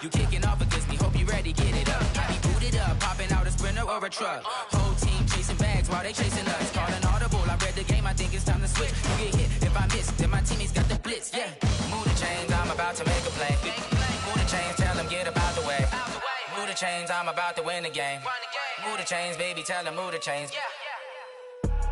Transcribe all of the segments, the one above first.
You kicking off against me, hope you ready, get it up. I be booted up, popping out a Sprinter or a truck. Whole team chasing bags while they chasing us. Calling audible, I read the game, I think it's time to switch. You get hit, if I miss, then my teammates got the blitz, yeah. Move the chains, I'm about to make a play. Move the chains, tell them get about the way. Move the chains, I'm about to win the game. Move the chains, baby, tell them move the chains.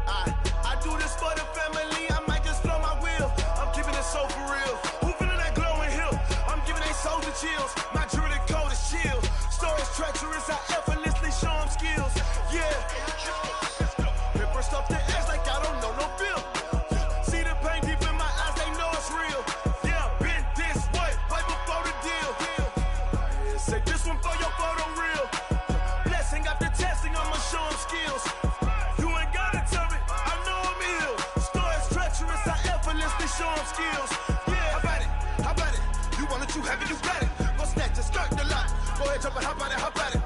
I do this for the family, I might just blow my wheel. I'm keeping it so for real. Who feeling that glowing hill? I'm giving they soldier chills. My jewelry code is chill. Stories treacherous, I effortlessly show them skills. Yeah. Hip burst off the edge like I don't know no feel. See the pain deep in my eyes, they know it's real. Yeah, been this way, right before the deal. Say this one for your photo real. Blessing after testing, I'ma show them skills. You ain't gotta tell me, I know I'm ill. Stories treacherous, I effortlessly show them skills. Yeah, how about it? You want it, you have it, you got it. Go snatch it, start the lot. Go ahead, jump it, how about it?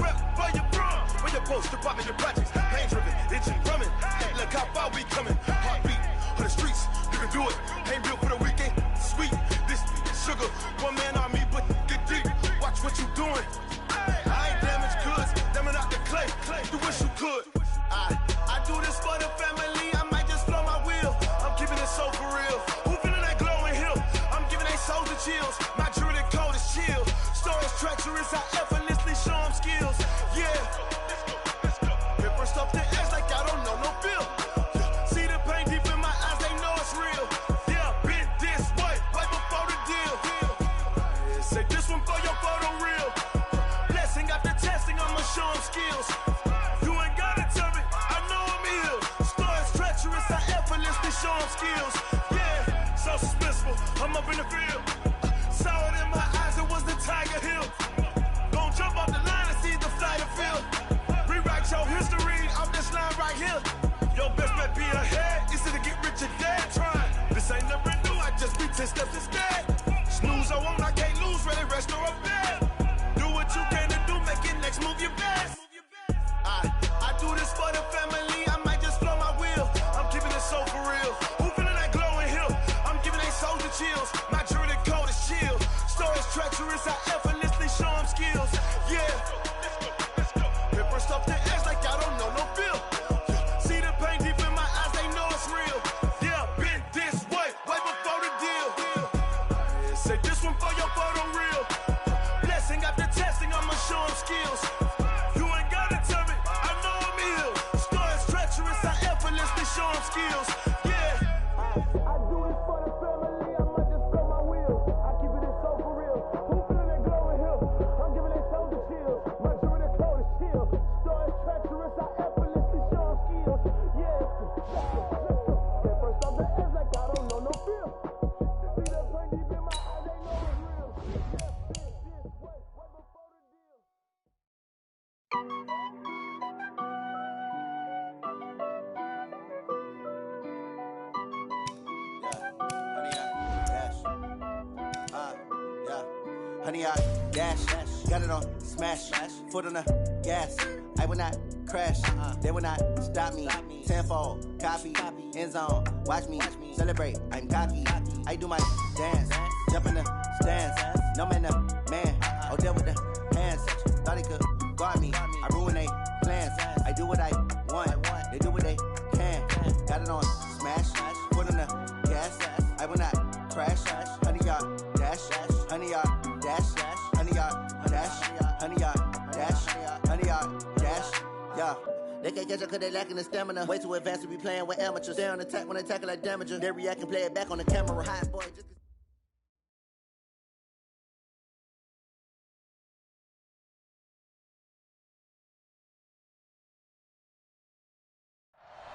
Rep for your bro, for your post, your poppin', your projects. Pain driven, itching, drumming. Look how far we coming. Heartbeat for the streets, you can do it. Ain't built for the weekend, sweet. This sugar, one man on me, but get deep. Watch what you doing. I ain't damaged goods, damn it out the clay. You wish you could. I do this for the family, I might just blow my wheel. I'm keeping it so for real. Who feeling that glowing hill? I'm giving they souls the chills. My jewelry code is chill. Stories treacherous, I effortlessly show them skills. Yeah. Hip burst off the edge like I don't know no feel. See the pain deep in my eyes, they know it's real. Yeah, been this way, right before the deal. Say this one for your photo real. Blessing after testing, I'ma show them skills. You ain't gotta tell me, I know I'm ill. Stories treacherous, I effortlessly show them skills. Yeah, so suspenseful, I'm up in the field. Saw it in my eyes, it was the Tiger Hill. Gon' jump off the line and see the flight of field. Rewrite your history off this line right here. Your best bet be ahead, easy to get rich or dead trying. This ain't never new, I just be 10 steps instead. Snooze I won't, I can't lose, ready, rest or up bed. Do what you can to do, make it next move your best. I do this for the family, I might just blow my wheel. I'm keeping it so for real. Who feeling that glowing hill? I'm giving they soldier chills. My jewelry code is chill. Stories treacherous, I effortlessly show them skills. Yeah. Hip burst off the edge like I don't know no feel. See the pain deep in my eyes, they know it's real. Yeah, been this way, right before the deal. Say this one for your photo real. Blessing after testing, I'ma show them skills. You ain't gotta tell me, I know I'm ill. Stories treacherous, I effortlessly show them skills. Yeah. I do this for the family, I might just blow my wheel. I keep it so for real. Who feeling that glowing hill? I'm giving they soldier chills. My jewelry code is chill. Stories treacherous, I effortlessly show them skills. Yeah. Get first off the edge like I don't know no feel. See the pain deep in my eyes, they know it's real. Yeah, this way, right before the deal. Honey, I dash, got it on smash, foot on the gas. I will not crash, they will not stop me. Tenfold, copy, end zone, watch me celebrate. I'm cocky, I do my dance, jump in the stands. No man, the man, oh there with the hands. Thought he could guard me, I ruin they plans. I do what I want, they do what they can. Got it on smash, foot on the gas. I will not crash, honey, y'all dash, honey, y'all dash, honey, y'all dash, honey, y'all dash, honey, y'all dash, yeah. They can't catch up cause they lacking the stamina. Way too advanced to be playing with amateurs. Stay on attack when they tackle like damager. They react and play it back on the camera. Hot boy, just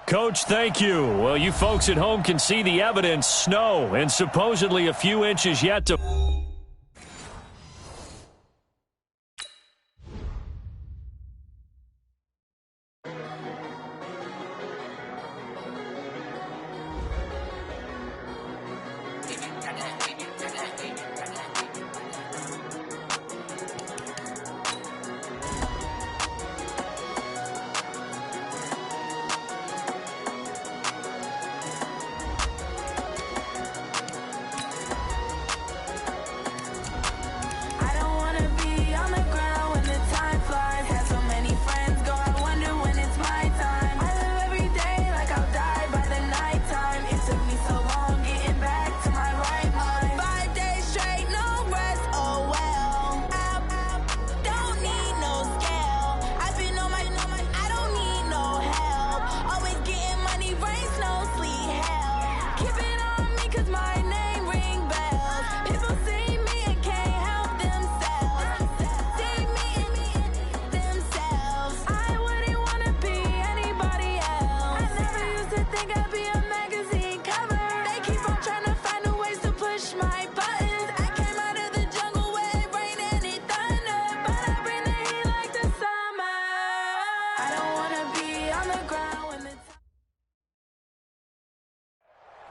Coach, thank you. Well, you folks at home can see the evidence. Snow and supposedly a few inches yet to...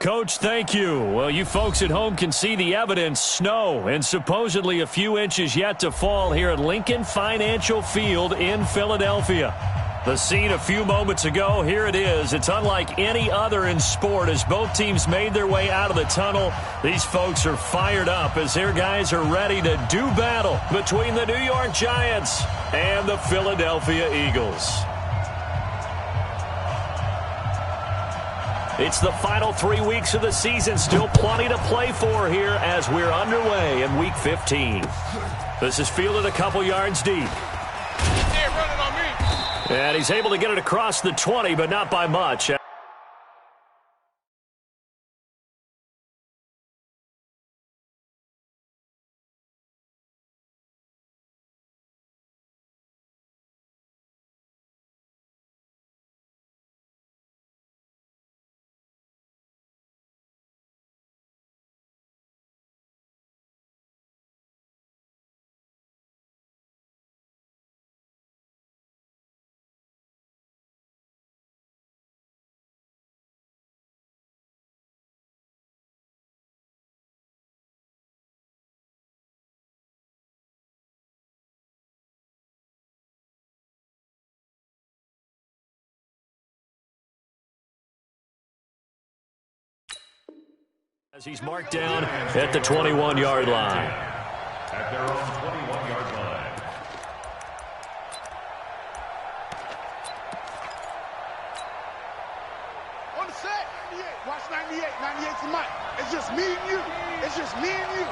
Coach, thank you. Well, you folks at home can see the evidence. Snow and supposedly a few inches yet to fall here at Lincoln Financial Field in Philadelphia. The scene a few moments ago, here it is. It's unlike any other in sport as both teams made their way out of the tunnel. These folks are fired up as their guys are ready to do battle between the New York Giants and the Philadelphia Eagles. It's the final 3 weeks of the season. Still plenty to play for here as we're underway in Week 15. This is fielded a couple yards deep. And he's able to get it across the 20, but not by much. As he's marked down at the 21-yard line. At their own 21-yard line. On the set, 98. Watch 98. 98's the mic. It's just me and you. It's just me and you.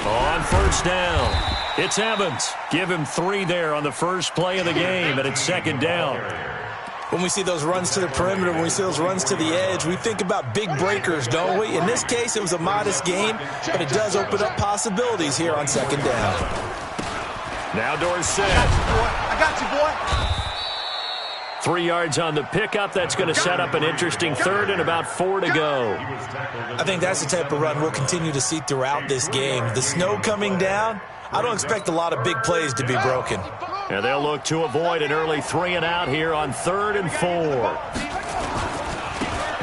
On first down, it's Evans. Give him 3 there on the first play of the game, and it's second down. When we see those runs to the perimeter, when we see those runs to the edge, we think about big breakers, don't we? In this case, it was a modest game, but it does open up possibilities here on second down. Now Dorsett. I got you, boy. 3 yards on the pickup. That's going to set up an interesting third and about 4 to go. I think that's the type of run we'll continue to see throughout this game. The snow coming down, I don't expect a lot of big plays to be broken. And they'll look to avoid an early 3 and out here on 3rd and 4.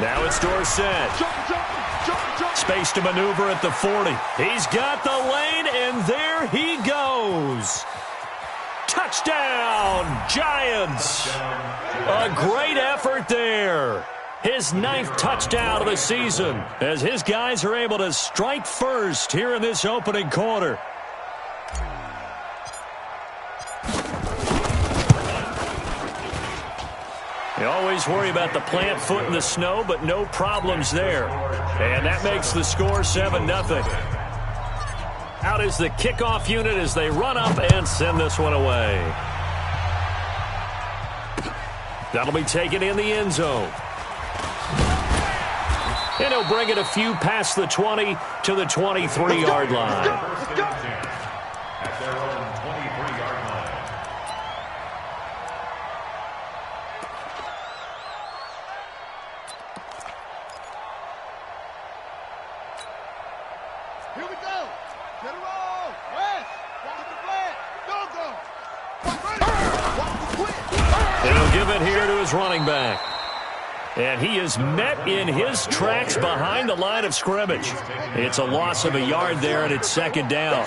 Now it's Dorsett. Space to maneuver at the 40. He's got the lane, and there he goes. Touchdown, Giants. A great effort there. His 9th touchdown of the season as his guys are able to strike first here in this opening quarter. You always worry about the plant foot in the snow, but no problems there. And that makes the score 7-0. Out is the kickoff unit as they run up and send this one away. That'll be taken in the end zone. And he'll bring it a few past the 20 to the 23-yard line. At their own 23-yard line. Here we go. Get it roll. West. Watch the flat. Don't go. Watch the quit. And he'll give it here to his running back. And he is met in his tracks behind the line of scrimmage. It's a loss of a yard there, and it's second down.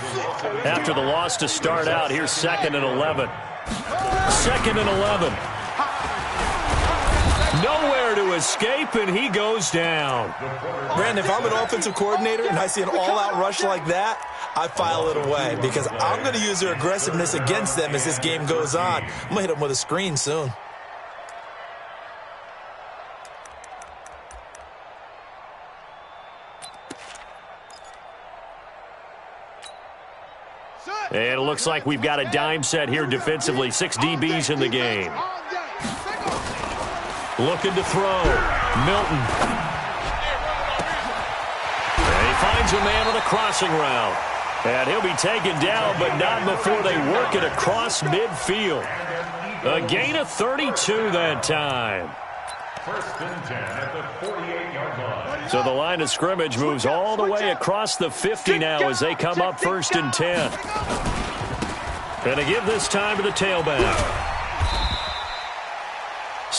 After the loss to start out, here's 2nd and 11. 2nd and 11. Nowhere to escape, and he goes down. Brandon, if I'm an offensive coordinator and I see an all-out rush like that, I file it away because I'm going to use their aggressiveness against them as this game goes on. I'm going to hit them with a screen soon. And it looks like we've got a dime set here defensively. 6 DBs in the game. Looking to throw. Milton. And he finds a man on a crossing route. And he'll be taken down, but not before they work it across midfield. A gain of 32 that time. 1st and 10 at the 48-yard line. So the line of scrimmage moves all the way across the 50 now as they come up 1st and 10. Going to give this time to the tailback.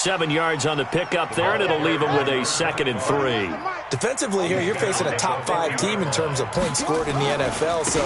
7 yards on the pickup there, and it'll leave them with a 2nd and 3. Defensively here, you're facing a top 5 team in terms of points scored in the NFL. So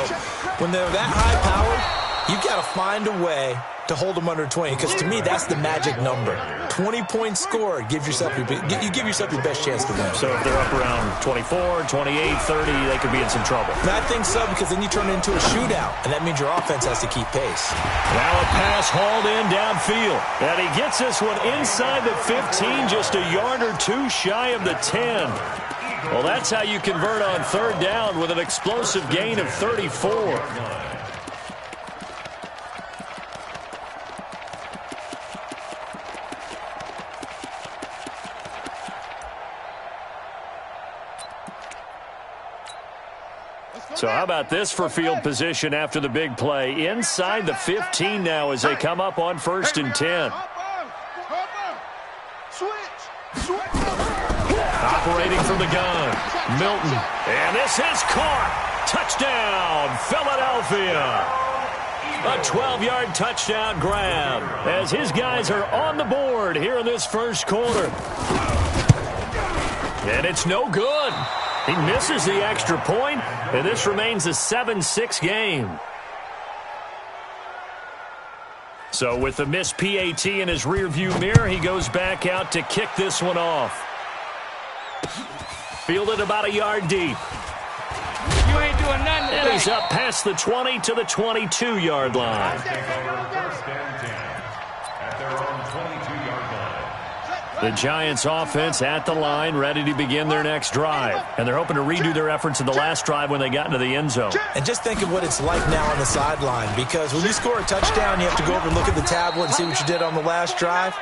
when they're that high-powered, you've got to find a way to hold them under 20, because to me, that's the magic number. 20 points scored, you give yourself your best chance to win. So if they're up around 24, 28, 30, they could be in some trouble. And I think so, because then you turn it into a shootout, and that means your offense has to keep pace. Now a pass hauled in downfield, and he gets this one inside the 15, just a yard or two shy of the 10. Well, that's how you convert on 3rd down with an explosive gain of 34. So how about this for field position after the big play? Inside the 15 now as they come up on 1st and 10. Operating from the gun, Milton. And this is caught. Touchdown, Philadelphia. A 12-yard touchdown grab as his guys are on the board here in this 1st quarter. And it's no good. He misses the extra point, and this remains a 7-6 game. So with the missed PAT in his rearview mirror, he goes back out to kick this one off. Fielded about a yard deep. You ain't doing nothing today. And he's up past the 20 to the 22-yard line. The Giants offense at the line, ready to begin their next drive. And they're hoping to redo their efforts in the last drive when they got into the end zone. And just think of what it's like now on the sideline, because when you score a touchdown, you have to go over and look at the tablet and see what you did on the last drive.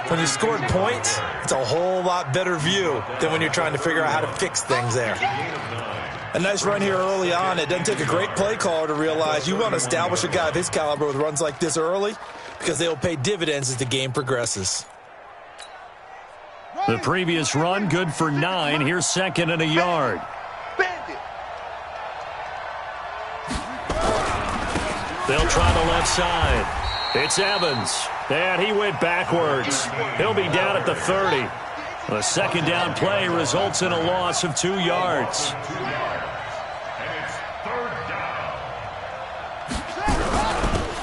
When you scored points, it's a whole lot better view than when you're trying to figure out how to fix things there. A nice run here early on. It doesn't take a great play caller to realize you want to establish a guy of his caliber with runs like this early, because they'll pay dividends as the game progresses. The previous run, good for 9. Here's 2nd and a yard. They'll try the left side. It's Evans. And he went backwards. He'll be down at the 30. The 2nd down play results in a loss of 2 yards.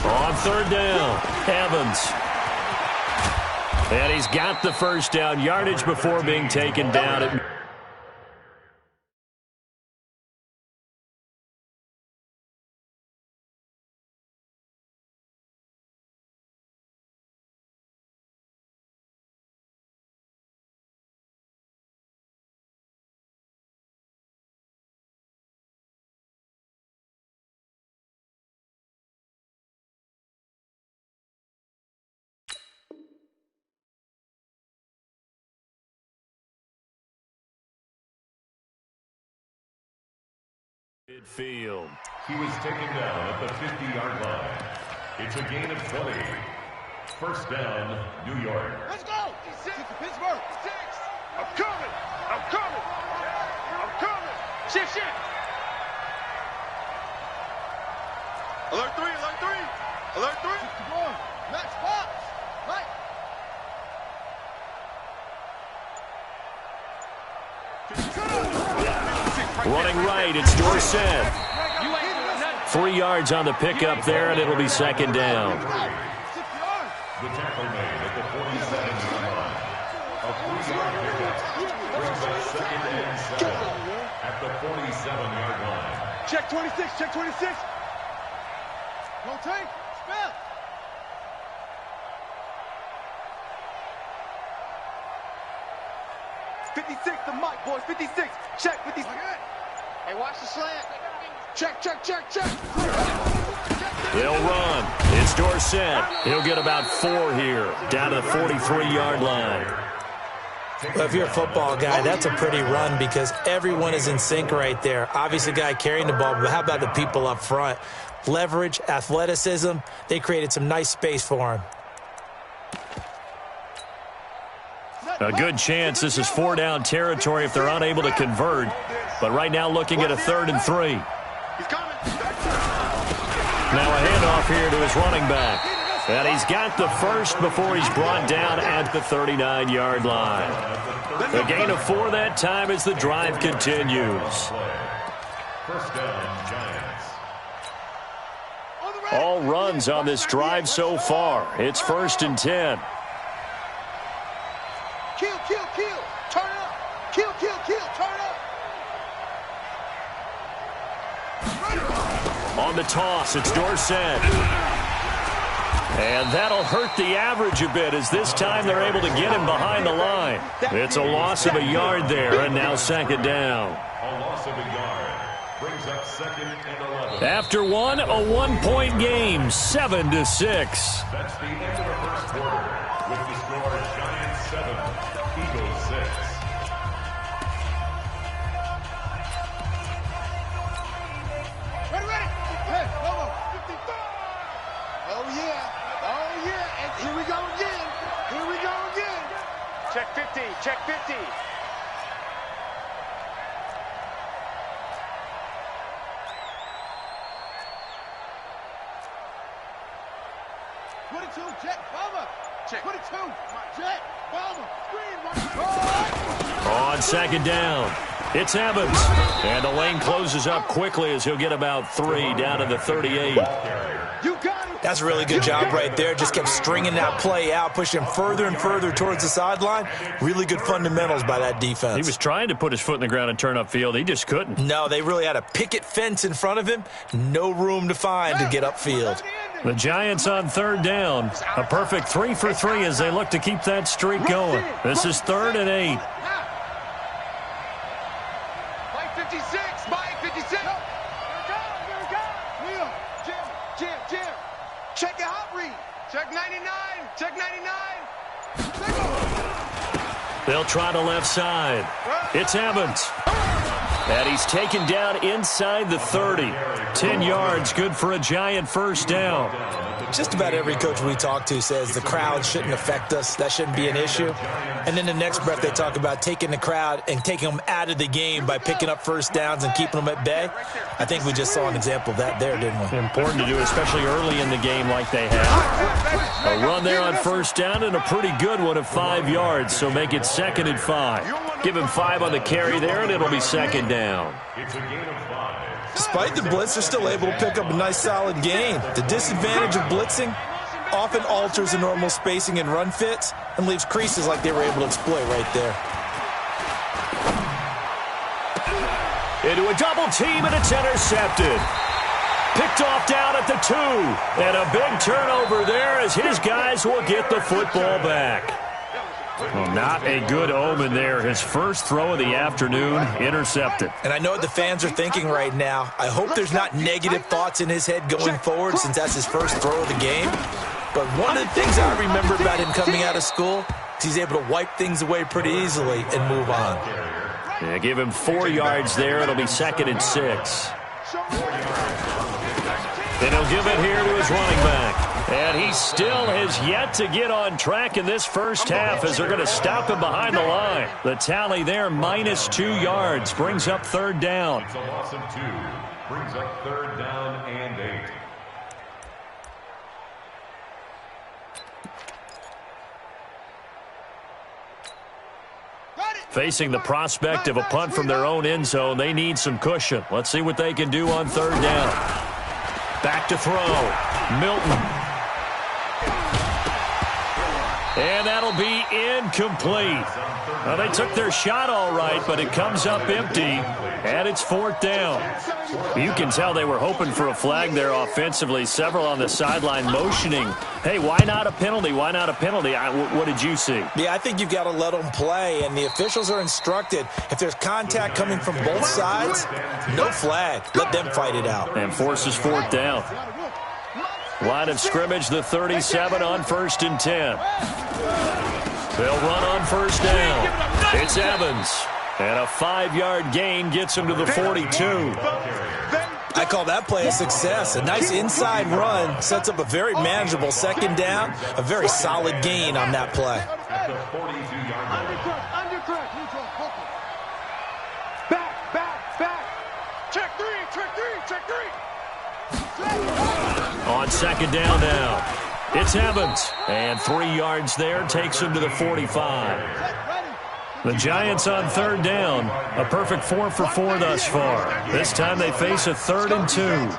On 3rd down, Evans. And he's got the 1st down yardage before being taken down at midfield. He was taken down at the 50-yard line. It's a gain of 20. 1st down, New York. Let's go! 6 to Pittsburgh. 6. I'm coming. I'm coming. I'm coming. Shift. Alert 3. Alert 3. Alert 3. 61. Max box. Right. Running right, it's Dorsett. 3 yards on the pickup there, and it'll be 2nd down. The tackle made at the 47-yard line. A 3-yard pickup brings up 2nd and 7 at the 47-yard line. Check 26. Check 26. Rotate. Spell. The mic, boys. 56. Check 56. Hey, watch the slant. Check. They'll run. It's Dorsett. He'll get about 4 here, down to the 43-yard line. Well, if you're a football guy, that's a pretty run because everyone is in sync right there. Obviously, the guy carrying the ball, but how about the people up front? Leverage, athleticism, they created some nice space for him. A good chance this is 4-down territory if they're unable to convert. But right now looking at a 3rd and 3. Now a handoff here to his running back. And he's got the first before he's brought down at the 39-yard line. A gain of 4 that time as the drive continues. First down, Giants. All runs on this drive so far. It's 1st and 10. Kill, kill, kill. Turn it up. Kill, kill, kill. Turn it up. On the toss, it's Dorsett. And that'll hurt the average a bit as this time they're able to get him behind the line. It's a loss of a yard there, and now 2nd down. A loss of a yard. Brings up 2nd and 11. After one, a 1-point game, 7-6. That's the end of the first quarter. With the score, Giants 7, Eagles 6. Ready, ready. Hey, come on. 55. Oh, yeah. Oh, yeah. And here we go again. Here we go again. Check 50. Check 50. Jet, bomber. Check. 22. Jet, bomber. Screen, On 2nd down, it's Evans. And the lane closes up quickly as he'll get about 3 down to the 38. You got it. That's a really good job right there. Just kept stringing that play out, pushing him further and further towards the sideline. Really good fundamentals by that defense. He was trying to put his foot in the ground and turn upfield. He just couldn't. No, they really had a picket fence in front of him. No room to find to get upfield. The Giants on 3rd down. A perfect 3 for 3 as they look to keep that streak going. This is 3rd and 8. Mike 56. Mike 56. Here we go. Wheel. Jim. Check your hot read. Check 99. Check 99. They'll try to left side. It's Evans. And he's taken down inside the 30. 10 yards, good for a Giant 1st down. Just about every coach we talk to says the crowd shouldn't affect us. That shouldn't be an issue. And then the next breath they talk about taking the crowd and taking them out of the game by picking up 1st downs and keeping them at bay. I think we just saw an example of that there, didn't we? Important to do, especially early in the game like they have. A run there on 1st down and a pretty good one of 5 yards, so make it 2nd and 5. Give him 5 on the carry there, and it'll be 2nd down. It's a gain of 5. Despite the blitz, they're still able to pick up a nice, solid gain. The disadvantage of blitzing often alters the normal spacing and run fits and leaves creases like they were able to exploit right there. Into a double team, and it's intercepted. Picked off down at the 2. And a big turnover there as his guys will get the football back. Well, not a good omen there. His first throw of the afternoon, intercepted. And I know what the fans are thinking right now. I hope there's not negative thoughts in his head going forward since that's his first throw of the game. But one of the things I remember about him coming out of school is he's able to wipe things away pretty easily and move on. Yeah, give him 4 yards there. It'll be 2nd and 6. And he'll give it here to his running back. And he still has yet to get on track in this first half as they're going to stop him behind the line. The tally there, minus 2 yards, brings up 3rd down. It's a loss of 2. Brings up 3rd down and 8. Facing the prospect of a punt from their own end zone, they need some cushion. Let's see what they can do on 3rd down. Back to throw. Milton. And that'll be incomplete. Well, they took their shot all right, but it comes up empty, and it's 4th down. You can tell they were hoping for a flag there offensively. Several on the sideline motioning, hey, why not a penalty? Why not a penalty? What did you see? Yeah, I think you've got to let them play, and the officials are instructed if there's contact coming from both sides, no flag. Let them fight it out. And forces 4th down. Line of scrimmage, the 37 on 1st and 10. They'll run on 1st down. It's Evans. And a 5-yard gain gets him to the 42. I call that play a success. A nice inside run sets up a very manageable 2nd down. A very solid gain on that play. At the 42-yard line. Undercut. Back. Check 3. On 2nd down now. It's Evans. And 3 yards there takes him to the 45. The Giants on third down. A perfect 4 for 4 thus far. This time they face a 3rd and 2.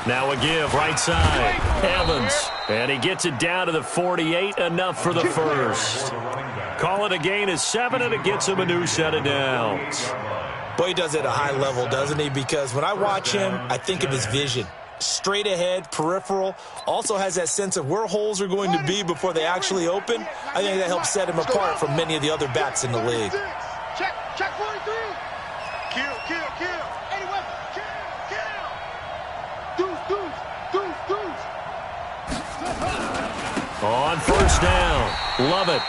Now a give, right side. Evans. And he gets it down to the 48, enough for the first. Call it a gain of 7, and it gets him a new set of downs. Boy, he does it at a high level, doesn't he? Because when I watch him, I think of his vision. Straight ahead, peripheral, also has that sense of where holes are going to be before they actually open. I think that helps set him apart from many of the other backs in the league. Check 43. Kill. Anyway, kill. Deuce. On first down. Love it.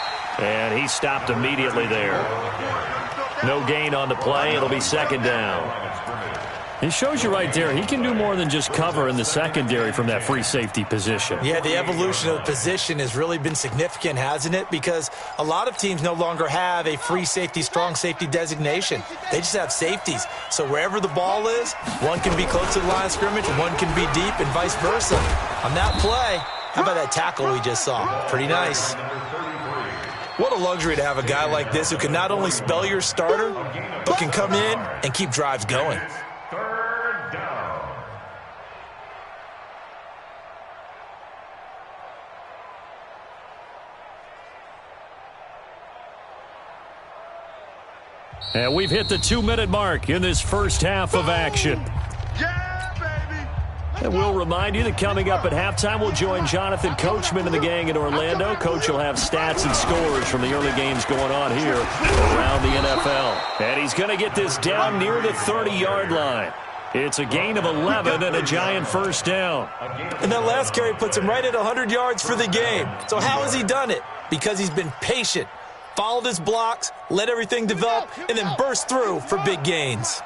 And he stopped immediately there. No gain on the play. It'll be 2nd down. It shows you right there, he can do more than just cover in the secondary from that free safety position. Yeah, the evolution of the position has really been significant, hasn't it? Because a lot of teams no longer have a free safety, strong safety designation. They just have safeties. So wherever the ball is, one can be close to the line of scrimmage, one can be deep, and vice versa. On that play, how about that tackle we just saw? Pretty nice. What a luxury to have a guy like this who can not only spell your starter, but can come in and keep drives going. 3rd down. And we've hit the 2-minute mark in this first half of action. Yeah, baby. And we'll remind you that coming up at halftime, we'll join Jonathan Coachman and the gang in Orlando. Coach will have stats and scores from the early games going on here around the NFL. And he's going to get this down near the 30-yard line. It's a gain of 11 and a Giant first down. And that last carry puts him right at 100 yards for the game. So how has he done it? Because he's been patient, followed his blocks, let everything develop, and then burst through for big gains.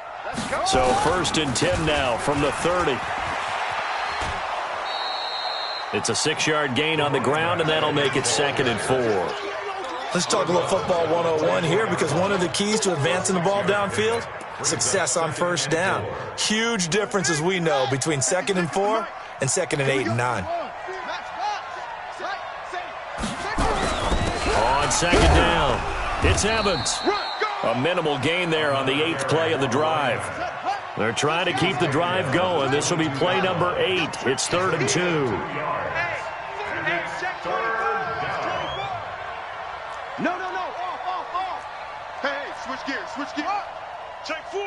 So 1st and 10 now from the 30. It's a 6-yard gain on the ground, and that'll make it 2nd and 4. Let's talk a little football 101 here, because one of the keys to advancing the ball downfield, success on first down. Huge difference, as we know, between 2nd and 4 and 2nd and 8 and 9. On 2nd down, it's Evans. A minimal gain there on the 8th play of the drive. They're trying to keep the drive going. This will be play number 8. It's 3rd and 2. No. Off. Hey, switch gears. Check 4.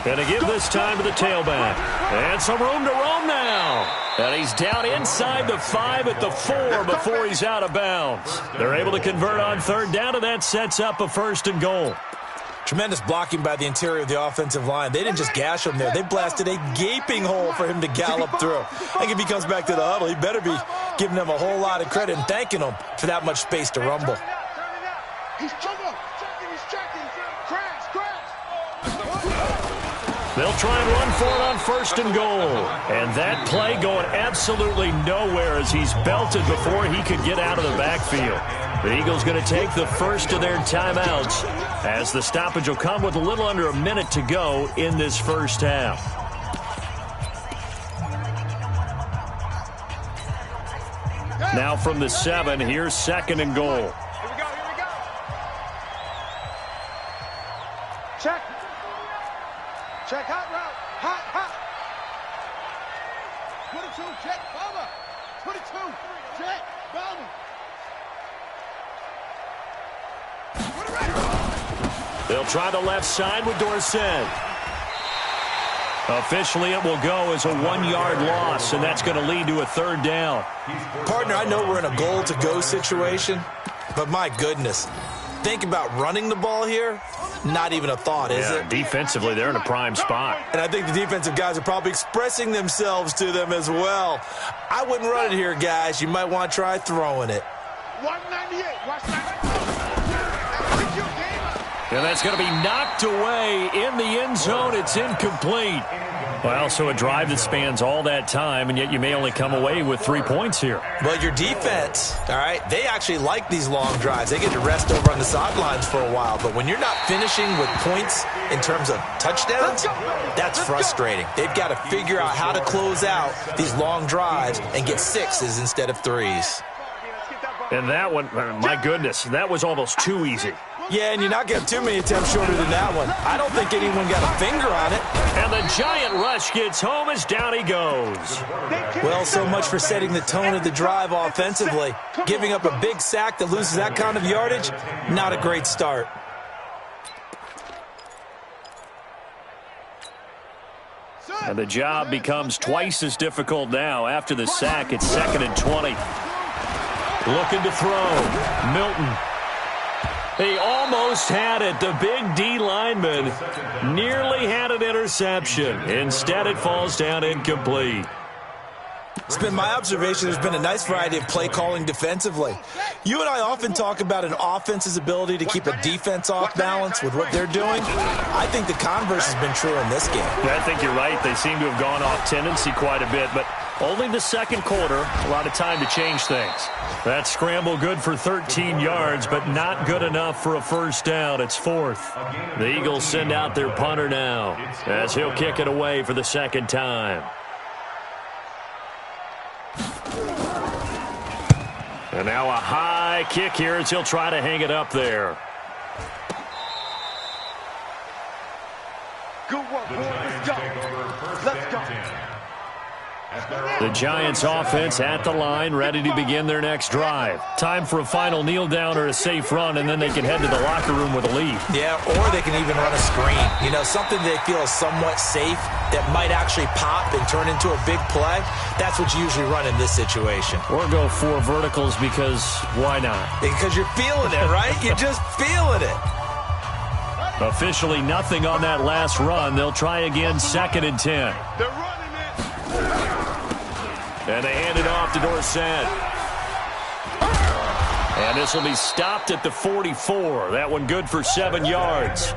And to give this time to the tailback. And some room to roam now. And he's down inside the 5 at the 4 before he's out of bounds. They're able to convert on 3rd down, and that sets up a 1st and goal. Tremendous blocking by the interior of the offensive line. They didn't just gash him there. They blasted a gaping hole for him to gallop through. I think if he comes back to the huddle, he better be giving them a whole lot of credit and thanking them for that much space to rumble. He's checking. Crash. They'll try and run for it on 1st and goal. And that play going absolutely nowhere as he's belted before he could get out of the backfield. The Eagles going to take the first of their timeouts as the stoppage will come with a little under a minute to go in this first half. Now from the 7, here's 2nd and goal. Here we go. Check, hot route. Hot. 22, check, Bama. 22, check, Bama. They'll try the left side with Dorsett. Officially, it will go as a 1-yard loss, and that's going to lead to a 3rd down. Partner, I know we're in a goal-to-go situation, but my goodness, think about running the ball here. Not even a thought, is it? Defensively, they're in a prime spot. And I think the defensive guys are probably expressing themselves to them as well. I wouldn't run it here, guys. You might want to try throwing it. 198. Watch that. And that's going to be knocked away in the end zone. It's incomplete. Well, so a drive that spans all that time, and yet you may only come away with 3 points here. Well, your defense, all right, they actually like these long drives. They get to rest over on the sidelines for a while. But when you're not finishing with points in terms of touchdowns, that's frustrating. They've got to figure out how to close out these long drives and get 6s instead of 3s. And that one, my goodness, that was almost too easy. Yeah, and you're not getting too many attempts shorter than that one. I don't think anyone got a finger on it. And the giant rush gets home as down he goes. Well, so much for setting the tone of the drive offensively. Giving up a big sack that loses that kind of yardage, not a great start. And the job becomes twice as difficult now. After the sack, it's 2nd and 20. Looking to throw. Milton. He almost had it. The big D lineman nearly had an interception. Instead, it falls down incomplete. It's been my observation there's been a nice variety of play calling defensively. You and I often talk about an offense's ability to keep a defense off balance with what they're doing. I think the converse has been true in this game. Yeah, I think you're right. They seem to have gone off tendency quite a bit, but only the second quarter, a lot of time to change things. That scramble good for 13 yards, but not good enough for a first down. It's 4th. The Eagles send out their punter now as he'll kick it away for the second time. And now a high kick here as he'll try to hang it up there. Good work, boy. Let's go. Let's go. The Giants offense at the line, ready to begin their next drive. Time for a final kneel down or a safe run, and then they can head to the locker room with a lead. Yeah, or they can even run a screen. You know, something they feel is somewhat safe that might actually pop and turn into a big play. That's what you usually run in this situation. Or go 4 verticals because why not? Because you're feeling it, right? You're just feeling it. Officially nothing on that last run. They'll try again, 2nd and 10. They're running it. And they hand it off to Dorsett. And this will be stopped at the 44. That one good for 7 yards.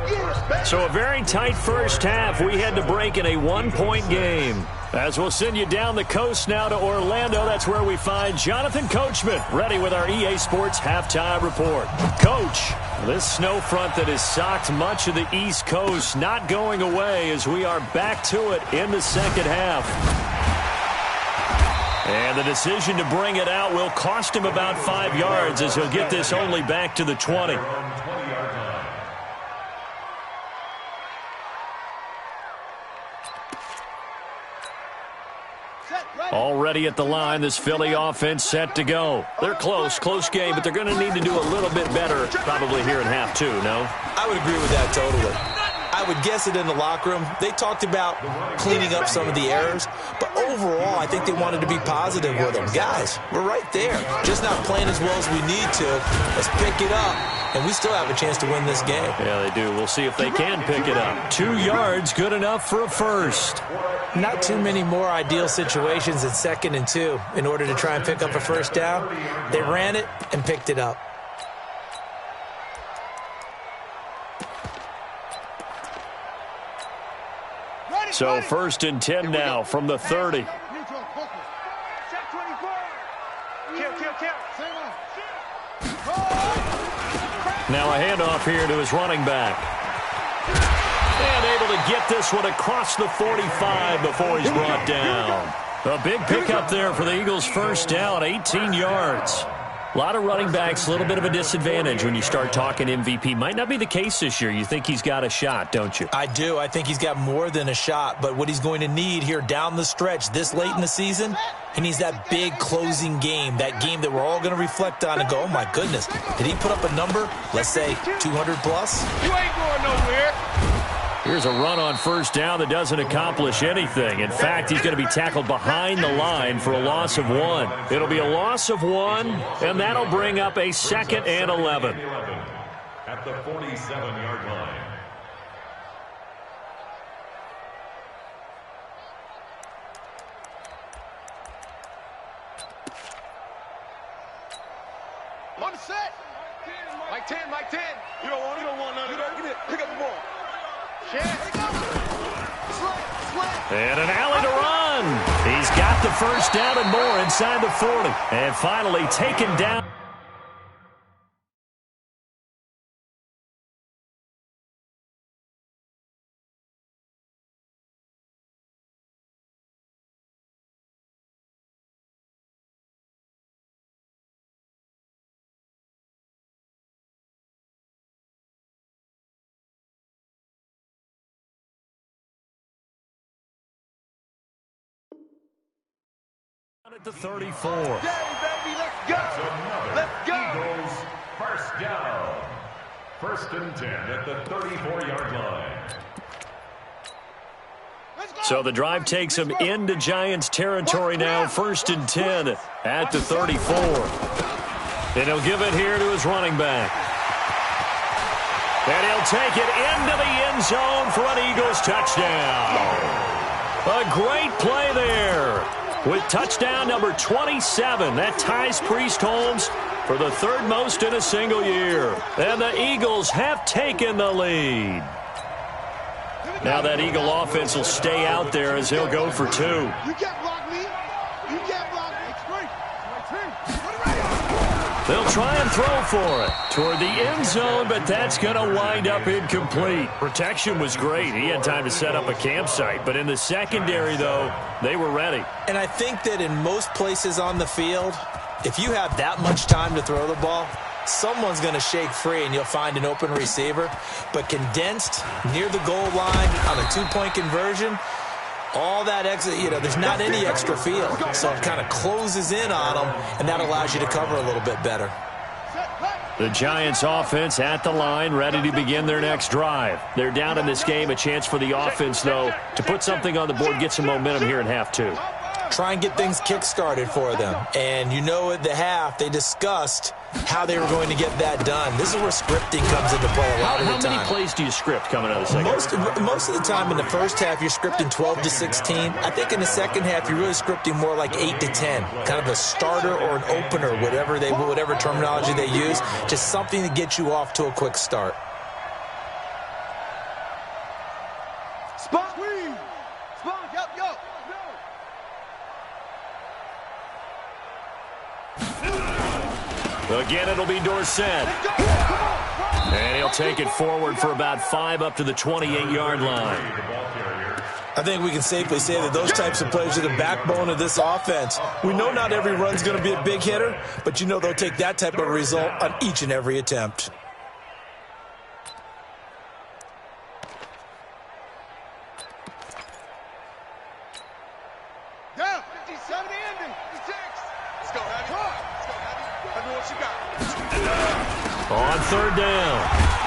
So a very tight first half. We had to break in a 1-point game. As we'll send you down the coast now to Orlando, that's where we find Jonathan Coachman, ready with our EA Sports Halftime Report. Coach, this snow front that has socked much of the East Coast not going away as we are back to it in the second half. And the decision to bring it out will cost him about 5 yards as he'll get this only back to the 20. Already at the line, this Philly offense set to go. They're close game, but they're going to need to do a little bit better probably here in half 2, no? I would agree with that totally. I would guess it in the locker room. They talked about cleaning up some of the errors, but overall, I think they wanted to be positive with them. Guys, we're right there. Just not playing as well as we need to. Let's pick it up, and we still have a chance to win this game. Yeah, they do. We'll see if they can pick it up. 2 yards, good enough for a first. Not too many more ideal situations in 2nd and 2 in order to try and pick up a first down. They ran it and picked it up. So 1st and 10 now from the 30. Now a handoff here to his running back. And able to get this one across the 45 before he's brought down. A big pickup there for the Eagles' first down, 18 yards. A lot of running backs, a little bit of a disadvantage when you start talking MVP. Might not be the case this year. You think he's got a shot, don't you? I do. I think he's got more than a shot. But what he's going to need here down the stretch this late in the season, he needs that big closing game, that game that we're all going to reflect on and go, oh, my goodness, did he put up a number, let's say 200 plus? You ain't going nowhere. Here's a run on first down that doesn't accomplish anything. In fact, he's going to be tackled behind the line for a loss of 1. It'll be a loss of 1, and that'll bring up a 2nd and 11. At the 47-yard line. On the set. Mike 10, Mike at 10. You don't want none of that. Get it. Pick up the ball. And an alley to run. He's got the first down and more inside the 40. And finally taken down. At the 34. Baby, let's go. Let's go. Eagles first down. 1st and 10 at the 34-yard line. So the drive takes him into Giants territory now. 1st and 10 at the 34. And he'll give it here to his running back. And he'll take it into the end zone for an Eagles touchdown. A great play there. With touchdown number 27, that ties Priest Holmes for the 3rd most in a single year. And the Eagles have taken the lead. Now that Eagle offense will stay out there as he'll go for 2. You can't block me. You can't block me. It's great. They'll try and throw for it toward the end zone, but that's going to wind up incomplete. Protection was great. He had time to set up a campsite, but in the secondary, though, they were ready. And I think that in most places on the field, if you have that much time to throw the ball, someone's going to shake free and you'll find an open receiver. But condensed near the goal line on a 2-point conversion, all that extra, there's not any extra field. So it kind of closes in on them, and that allows you to cover a little bit better. The Giants offense at the line, ready to begin their next drive. They're down in this game. A chance for the offense, though, to put something on the board, get some momentum here in half 2. Try and get things kick-started for them. And at the half, they discussed how they were going to get that done. This is where scripting comes into play a lot of the time. How many plays do you script coming out of the second? Most of the time in the first half, you're scripting 12 to 16. I think in the second half, you're really scripting more like 8 to 10. Kind of a starter or an opener, whatever terminology they use. Just something to get you off to a quick start. Again, it'll be Dorsett. And he'll take it forward for about 5 up to the 28-yard line. I think we can safely say that those types of plays are the backbone of this offense. We know not every run's going to be a big hitter, but they'll take that type of result on each and every attempt. On 3rd down,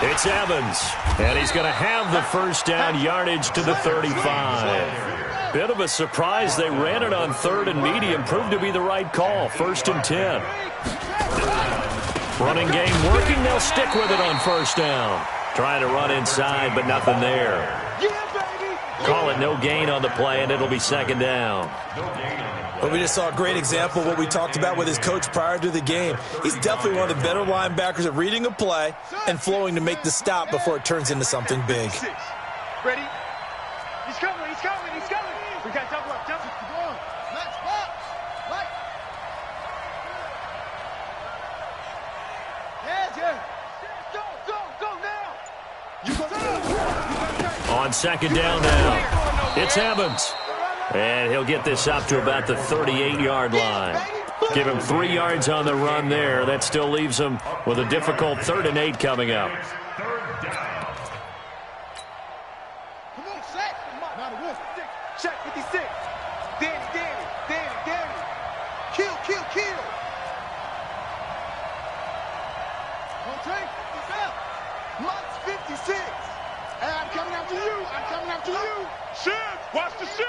it's Evans, and he's going to have the first down yardage to the 35. Bit of a surprise. They ran it on 3rd and medium, proved to be the right call. 1st and 10. Running game working. They'll stick with it on 1st down. Trying to run inside, but nothing there. Call it no gain on the play, and it'll be 2nd down. But we just saw a great example of what we talked about with his coach prior to the game. He's definitely one of the better linebackers at reading a play and flowing to make the stop before it turns into something big. Ready? He's coming. We got double up. Let's box. Go now. On 2nd down now, it's Evans. And he'll get this up to about the 38-yard line. Give him 3 yards on the run there. That still leaves him with a difficult 3rd and 8 coming up. Come on, set. Check 56. Danny. Kill. Okay. Mike's 56. Hey, I'm coming after you. Shift. Watch the shift.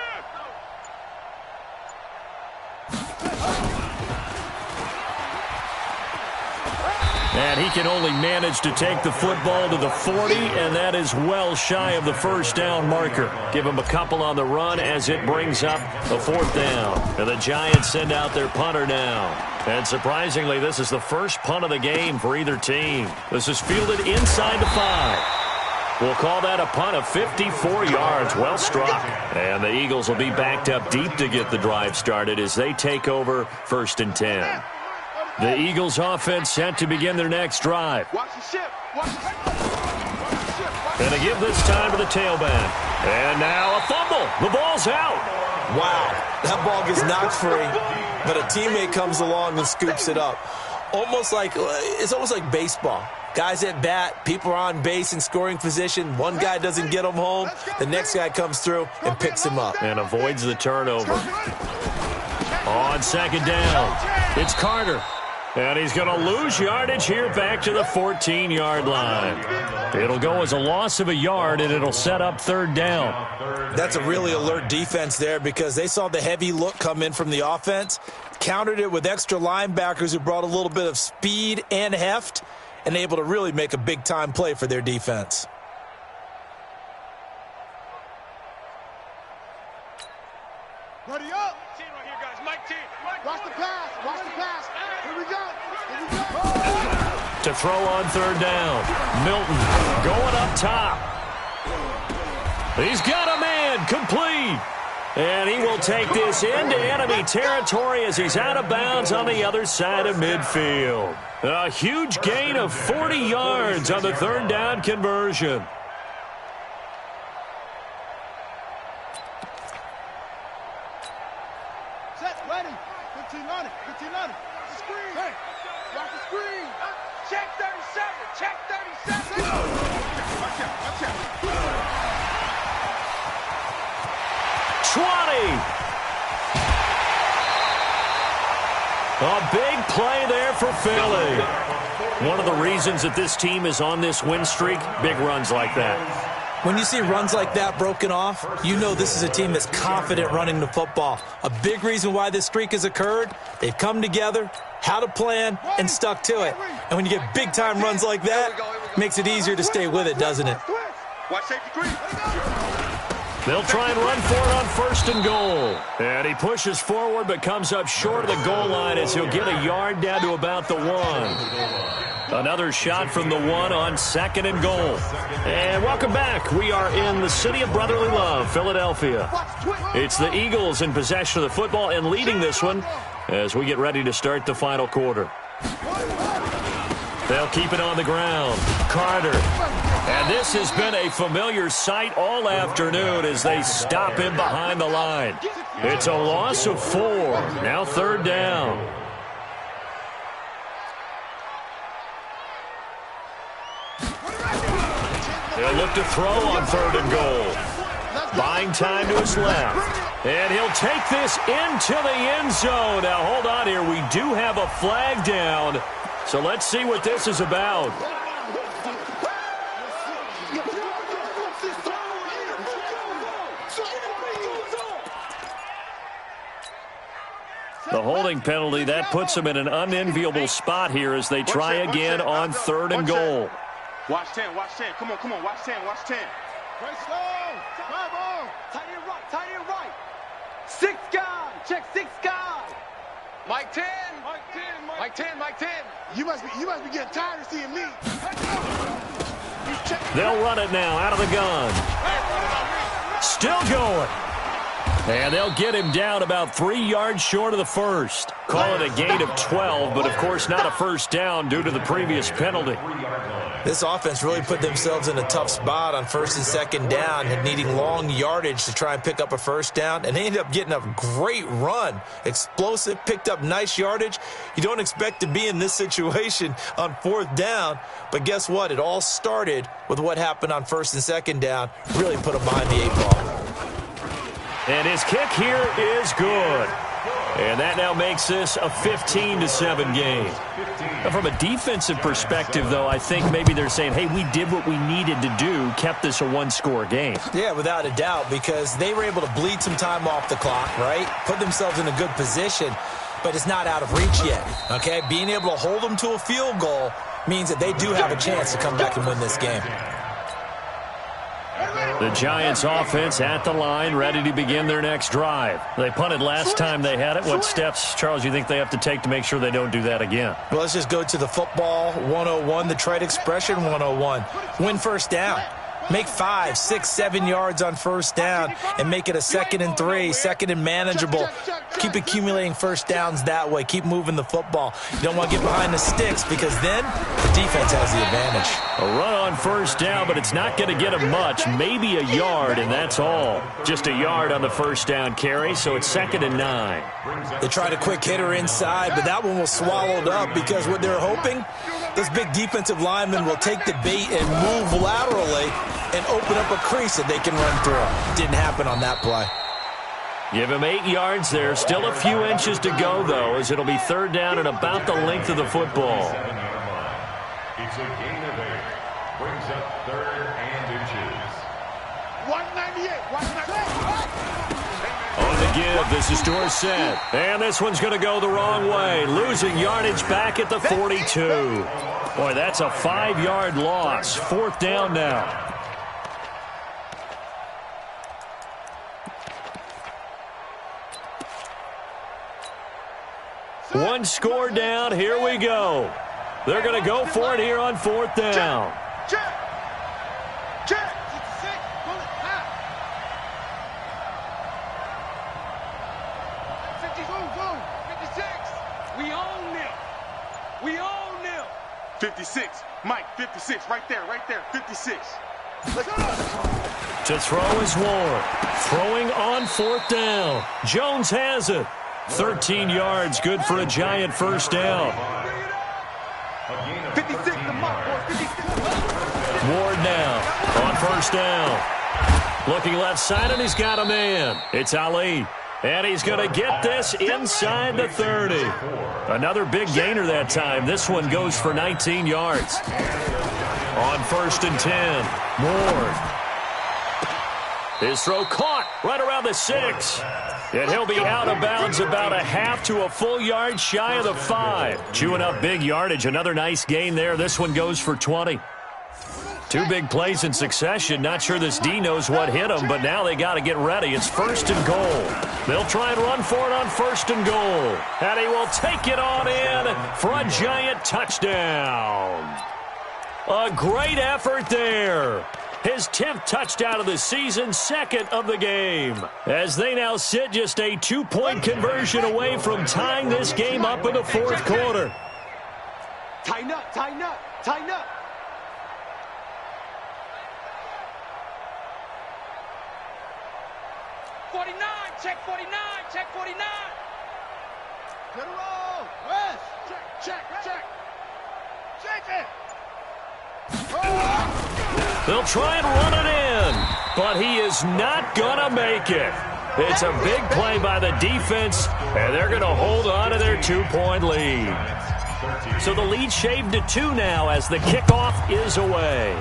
And he can only manage to take the football to the 40, and that is well shy of the first down marker. Give him a couple on the run as it brings up a 4th down. And the Giants send out their punter now. And surprisingly, this is the first punt of the game for either team. This is fielded inside the 5. We'll call that a punt of 54 yards. Well struck. And the Eagles will be backed up deep to get the drive started as they take over 1st and 10. The Eagles offense set to begin their next drive. And they give this time to the tailback. And now a fumble. The ball's out. Wow, that ball gets knocked free, but a teammate comes along and scoops it up. It's almost like baseball. Guys at bat, people are on base in scoring position. One guy doesn't get him home. The next guy comes through and picks him up. And avoids the turnover. On 2nd down, it's Carter. And he's going to lose yardage here back to the 14-yard line. It'll go as a loss of a yard, and it'll set up 3rd down. That's a really alert defense there because they saw the heavy look come in from the offense, countered it with extra linebackers who brought a little bit of speed and heft, and able to really make a big-time play for their defense. Buddy up. Team right here, guys. Mike team. Watch the pass. Watch the pass. Here we go. Here we go. To throw on 3rd down. Milton going up top. He's got a man complete. And he will take this into enemy territory as he's out of bounds on the other side of midfield. A huge gain of 40 yards on the 3rd down conversion. Set, ready. 15 on it. 15 on it. The screen. Hey, watch the screen. Check 37. Check 37. Watch out. Watch out. 20. A big play there for Philly. One of the reasons that this team is on this win streak, big runs like that. When you see runs like that broken off, you know this is a team that's confident running the football. A big reason why this streak has occurred, they've come together, had a plan, and stuck to it. And when you get big-time runs like that, it makes it easier to stay with it, doesn't it? Watch safety green. They'll try and run for it on 1st and goal. And he pushes forward but comes up short of the goal line as he'll get a yard down to about the 1. Another shot from the 1 on 2nd and goal. And welcome back. We are in the city of brotherly love, Philadelphia. It's the Eagles in possession of the football and leading this one as we get ready to start the final quarter. They'll keep it on the ground. Carter. And this has been a familiar sight all afternoon as they stop him behind the line. It's a loss of 4. Now 3rd down. They'll look to throw on 3rd and goal. Buying time to his left. And he'll take this into the end zone. Now hold on here. We do have a flag down. So let's see what this is about. The holding penalty, that puts them in an unenviable spot here as they try again on 3rd and goal. Watch 10, watch 10. Come on, watch 10, watch 10. Right slow. Come on. Tight end right. 6 guy. Check 6 guy. Mike 10. Mike 10. You must be getting tired of seeing me. They'll run it now out of the gun. Still going. And they'll get him down about 3 yards short of the first. Call it a gain of 12, but of course not a first down due to the previous penalty. This offense really put themselves in a tough spot on 1st and 2nd down and needing long yardage to try and pick up a first down. And they ended up getting a great run. Explosive, picked up nice yardage. You don't expect to be in this situation on 4th down. But guess what? It all started with what happened on 1st and 2nd down. Really put them behind the 8 ball. And his kick here is good. And that now makes this a 15-7 game. Now, from a defensive perspective, though, I think maybe they're saying, hey, we did what we needed to do, kept this a 1-score game. Yeah, without a doubt, because they were able to bleed some time off the clock, right? Put themselves in a good position, but it's not out of reach yet, okay? Being able to hold them to a field goal means that they do have a chance to come back and win this game. The Giants offense at the line, ready to begin their next drive. They punted last time they had it. What steps, Charles, you think they have to take to make sure they don't do that again? Well, let's just go to the football 101, the trade expression 101. Win first down. Make 5, 6, 7 yards on first down and make it a 2nd and 3, 2nd and manageable. Keep accumulating first downs that way. Keep moving the football. You don't want to get behind the sticks because then the defense has the advantage. A run on first down, but it's not going to get them much. Maybe a yard, and that's all. Just a yard on the first down carry, so it's 2nd and 9. They tried a quick hitter inside, but that one was swallowed up because what they're hoping, this big defensive lineman will take the bait and move laterally and open up a crease that they can run through. Didn't happen on that play. Give him 8 yards there. Still a few inches to go, though, as it'll be 3rd down and about the length of the football. It's a gain of 8. Brings up 3rd and inches. 198. On the give, this is Dorsett. And this one's going to go the wrong way. Losing yardage back at the 42. Boy, that's a 5-yard loss. 4th down now. One score down. Here we go. They're going to go for it here on 4th down. Check. 56. Mike, 56. Right there. 56. To throw is Ward. Throwing on 4th down. Jones has it. 13 yards, good for a Giant first down. 56 to Mike. 56. Ward now on first down. Looking left side, and he's got a man. It's Ali. And he's going to get this inside the 30. Another big gainer that time. This one goes for 19 yards. On 1st and 10, Ward. His throw caught right around the 6. And he'll be out of bounds about a half to a full yard shy of the 5. Chewing up big yardage. Another nice gain there. This one goes for 20. 2 big plays in succession. Not sure this D knows what hit him, but now they got to get ready. It's 1st and goal. They'll try and run for it on 1st and goal. And he will take it on in for a Giant touchdown. A great effort there. His 10th touchdown of the season, 2nd of the game. As they now sit just a 2-point conversion away from tying this game up in the 4th quarter. Tighten up. 49, check 49. Get a roll. West. Check. Check it. They'll try and run it in, but he is not going to make it. It's a big play by the defense, and they're going to hold on to their 2-point lead. So the lead shaved to 2 now as the kickoff is away.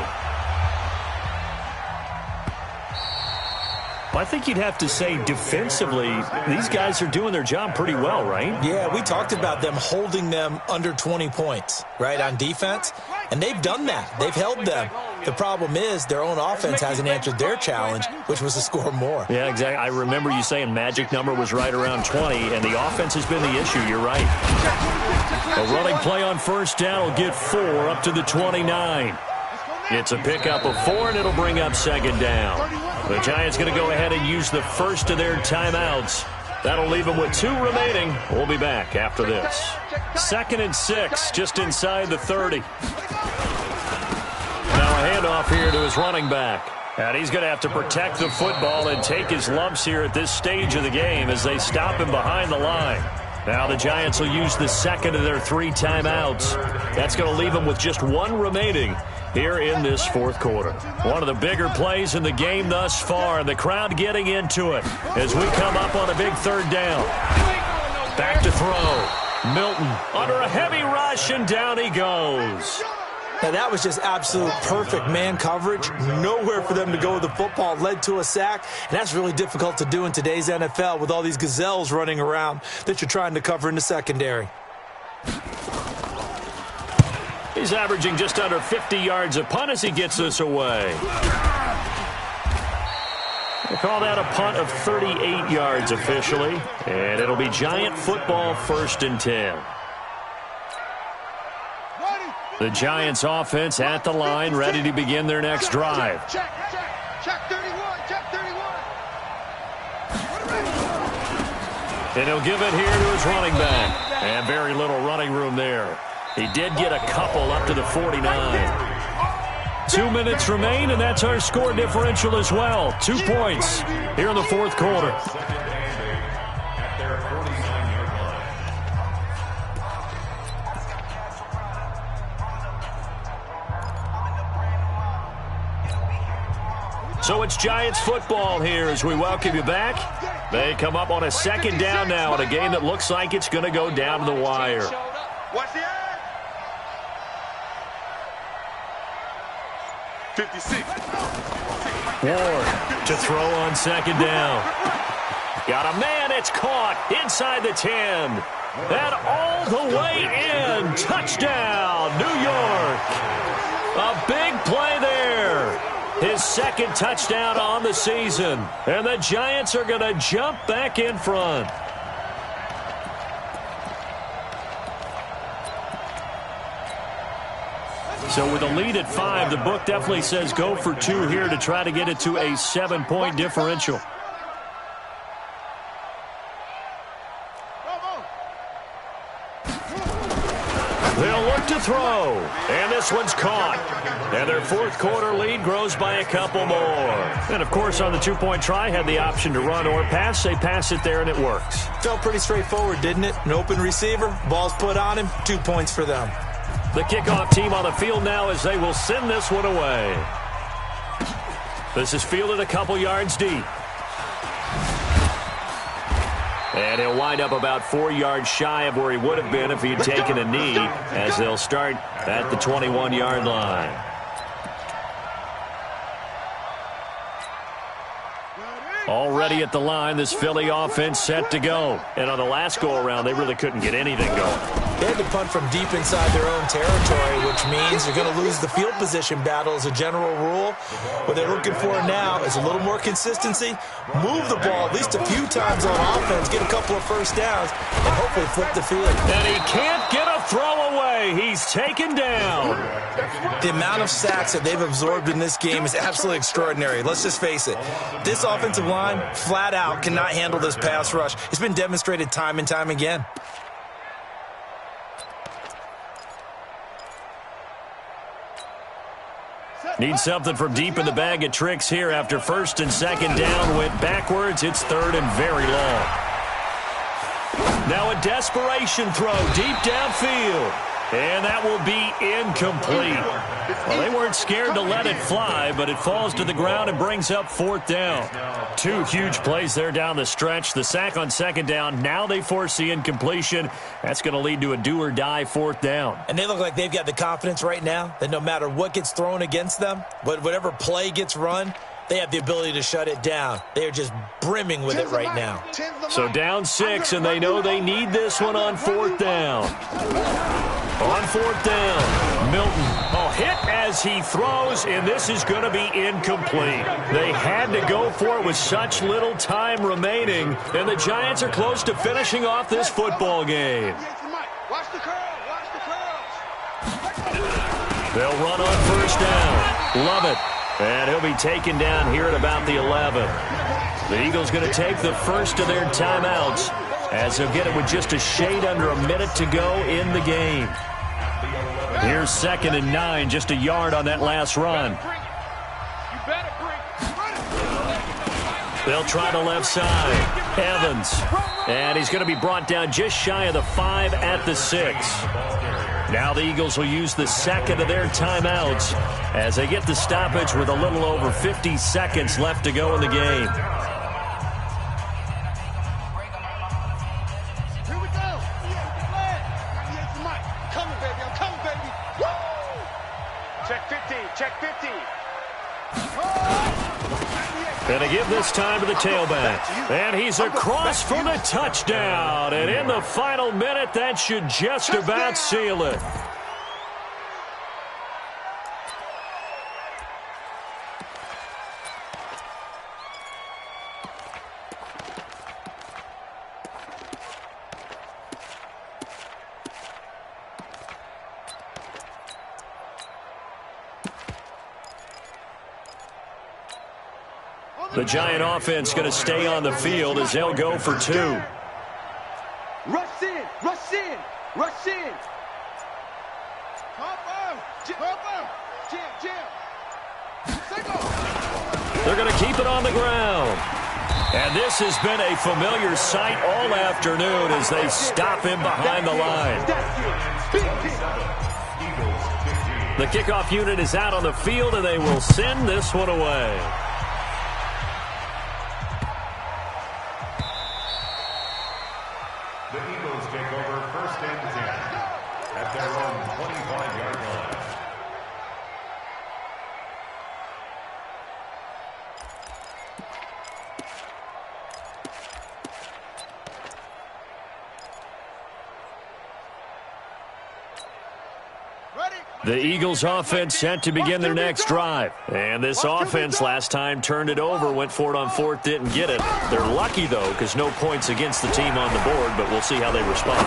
I think you'd have to say defensively, these guys are doing their job pretty well, right? Yeah, we talked about them holding them under 20 points, right, on defense. And they've done that. They've held them. The problem is their own offense hasn't answered their challenge, which was to score more. Yeah, exactly. I remember you saying magic number was right around 20, and the offense has been the issue. You're right. A running play on 1st down will get 4 up to the 29. It's a pickup of 4, and it'll bring up 2nd down. The Giants going to go ahead and use the first of their timeouts. That'll leave them with 2 remaining. We'll be back after this. 2nd and 6, just inside the 30. Now a handoff here to his running back. And he's going to have to protect the football and take his lumps here at this stage of the game as they stop him behind the line. Now the Giants will use the 2nd of their 3 timeouts. That's going to leave them with just 1 remaining here in this 4th quarter. One of the bigger plays in the game thus far, and the crowd getting into it as we come up on a big 3rd down. Back to throw. Milton under a heavy rush, and down he goes. Now that was just absolute perfect man coverage. Nowhere for them to go with the football. Led to a sack, and that's really difficult to do in today's NFL with all these gazelles running around that you're trying to cover in the secondary. He's averaging just under 50 yards a punt as he gets this away. We'll call that a punt of 38 yards officially. And it'll be Giant football, 1st and 10. The Giants offense at the line, ready to begin their next drive. Check 31, check 31. And he'll give it here to his running back. And very little running room there. He did get a couple up to the 49. 2 minutes remain, and that's our score differential as well. 2 points here in the 4th quarter. So it's Giants football here as we welcome you back. They come up on a 2nd down now in a game that looks like it's going to go down to the wire. What's the 56. Ward to throw on 2nd down. Got a man, it's caught inside the 10. And all the way in. Touchdown, New York. A big play there. His 2nd touchdown on the season. And the Giants are going to jump back in front. So with a lead at 5, the book definitely says go for 2 here to try to get it to a 7-point differential. They'll look to throw, and this one's caught. And their 4th quarter lead grows by a couple more. And, of course, on the 2-point try, had the option to run or pass. They pass it there, and it works. Felt pretty straightforward, didn't it? An open receiver, ball's put on him, 2 points for them. The kickoff team on the field now as they will send this one away. This is fielded a couple yards deep. And he'll wind up about 4 yards shy of where he would have been if he had taken a knee, as they'll start at the 21-yard line. Already at the line, this Philly offense set to go. And on the last go-around, they really couldn't get anything going. They had to punt from deep inside their own territory, which means they're going to lose the field position battle as a general rule. What they're looking for now is a little more consistency, move the ball at least a few times on offense, get a couple of first downs, and hopefully flip the field. And he can't get a throw away. He's taken down. The amount of sacks that they've absorbed in this game is absolutely extraordinary. Let's just face it. This offensive line, flat out, cannot handle this pass rush. It's been demonstrated time and time again. Need something from deep in the bag of tricks here after 1st and 2nd down. Went backwards. It's 3rd and very long. Now a desperation throw deep downfield. And that will be incomplete. Well, they weren't scared to let it fly, but it falls to the ground and brings up 4th down. 2 huge plays there down the stretch. The sack on 2nd down. Now they force the incompletion. That's going to lead to a do-or-die 4th down. And they look like they've got the confidence right now that no matter what gets thrown against them, whatever play gets run, they have the ability to shut it down. They are just brimming with it right now. So down 6, and they know they need this one on 4th down. On 4th down, Milton. Hit as he throws, and this is going to be incomplete. They had to go for it with such little time remaining, and the Giants are close to finishing off this football game. Watch the curl, watch the curls. They'll run on 1st down. Love it. And he'll be taken down here at about the 11. The Eagles going to take the first of their timeouts as they'll get it with just a shade under a minute to go in the game. Here's 2nd and 9, just a yard on that last run. They'll try the left side. Evans. And he's going to be brought down just shy of the 5 at the 6. Now the Eagles will use the 2nd of their timeouts as they get the stoppage with a little over 50 seconds left to go in the game. Here we go. Coming, baby. I'm coming, baby. Woo! Check 50. Check 50. And to give this time to the tailback. And he's across for the touchdown. And in the final minute, that should just about seal it. The Giant offense going to stay on the field as they'll go for 2. Rush in, rush in, rush in. They're going to keep it on the ground. And this has been a familiar sight all afternoon as they stop him behind the line. The kickoff unit is out on the field, and they will send this one away. The Eagles take over 1st and 10 at their own 25-yard line. The Eagles offense set to begin their next drive. And this offense last time turned it over, went for it on 4th, didn't get it. They're lucky, though, because no points against the team on the board, but we'll see how they respond.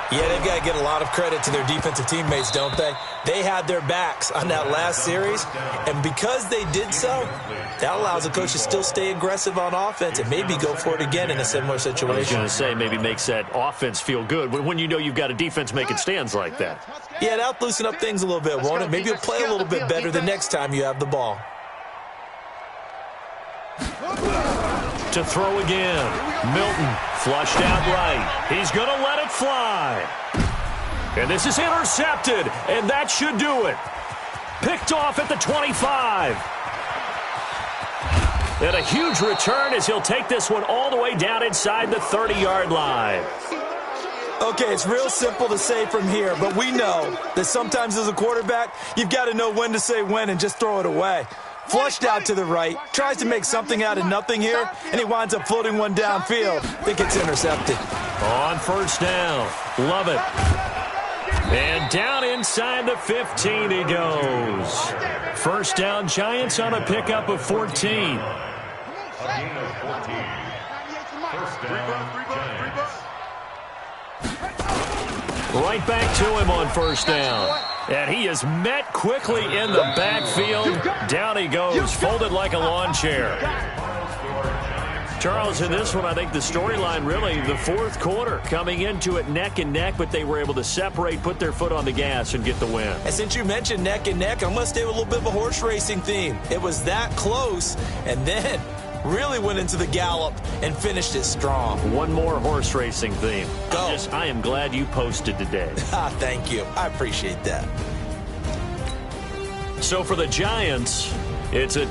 Yeah, they've got to get a lot of credit to their defensive teammates, don't they? They had their backs on that last series, and because they did so, that allows the coach to still stay aggressive on offense and maybe go for it again in a similar situation. I was going to say, maybe makes that offense feel good when you know you've got a defense making stands like that. Yeah, that'll loosen up things a little bit, won't it? Maybe you'll play a little bit better the next time you have the ball. To throw again. Milton flushed out right. He's going to let it fly. And this is intercepted, and that should do it. Picked off at the 25. And a huge return as he'll take this one all the way down inside the 30-yard line. Okay, it's real simple to say from here, but we know that sometimes as a quarterback, you've got to know when to say when and just throw it away. Flushed out to the right, tries to make something out of nothing here, and he winds up floating one downfield that gets intercepted. On 1st down, love it. And down inside the 15 he goes. 1st down, Giants on a pickup of 14. A gain of 14. 1st down, Giants. Right back to him on 1st down. And he is met quickly in the backfield. Down he goes, folded like a lawn chair. Charles, in this one, I think the storyline really, the 4th quarter, coming into it neck and neck, but they were able to separate, put their foot on the gas, and get the win. And since you mentioned neck and neck, I'm going to stay with a little bit of a horse racing theme. It was that close, and then really went into the gallop and finished it strong. One more horse racing theme. Go. I am glad you posted today. Thank you. I appreciate that. So for the Giants, it's a